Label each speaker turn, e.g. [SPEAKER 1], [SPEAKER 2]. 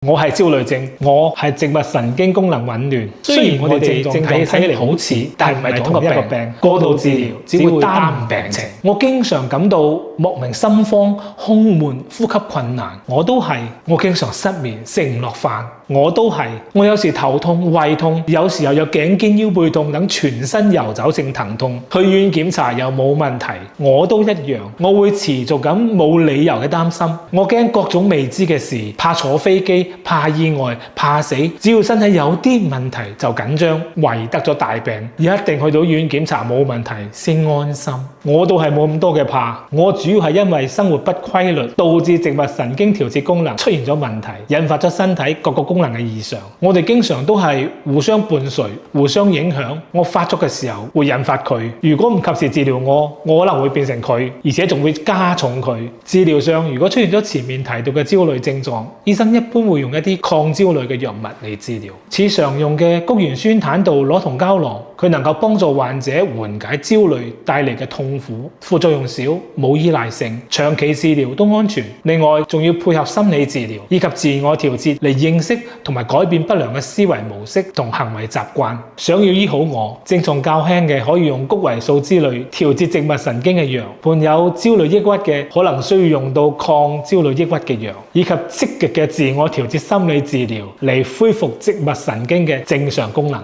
[SPEAKER 1] 我係焦慮症，我係植物神經功能紊亂。雖然我哋症狀睇起嚟好似，但唔係同一個病。過度治療只會耽誤病情。我經常感到莫名心慌、胸悶、呼吸困難。我都係。我經常失眠、食唔落飯。我都係。我有時頭痛、胃痛，有時又有頸肩腰背痛等全身遊走性疼痛。去醫院檢查又冇問題。我都一樣。我會持續咁冇理由嘅擔心。我驚各種未知嘅事，怕坐飛機，怕意外，怕死。只要身體有啲問題就緊張，為得咗大病，一定去到醫院檢查冇問題先安心。我都係冇咁多嘅怕。我主要係因為生活不規律，導致植物神經調節功能出現咗問題，引發咗身體各個功能嘅異常。我哋經常都係互相伴隨、互相影響。我發作嘅時候會引發佢，如果唔及時治療我可能會變成佢，而且仲會加重佢。治療上如果出現咗前面提到嘅焦慮症狀，醫生一般會用一啲抗焦慮嘅藥物嚟治療，似常用嘅谷原酸坦度螺酮膠囊，佢能夠幫助患者緩解焦慮帶嚟嘅痛苦，副作用少，冇依賴性，長期治療都安全。另外仲要配合心理治療以及自我調節嚟認識同埋改變不良嘅思維模式同行為習慣。想要醫好我，症狀較輕嘅可以用谷維素之類調節植物神經嘅藥，伴有焦慮抑鬱嘅可能需要用到抗焦慮抑鬱嘅藥，以及積極嘅自我調節心理治療嚟恢復植物神經嘅正常功能。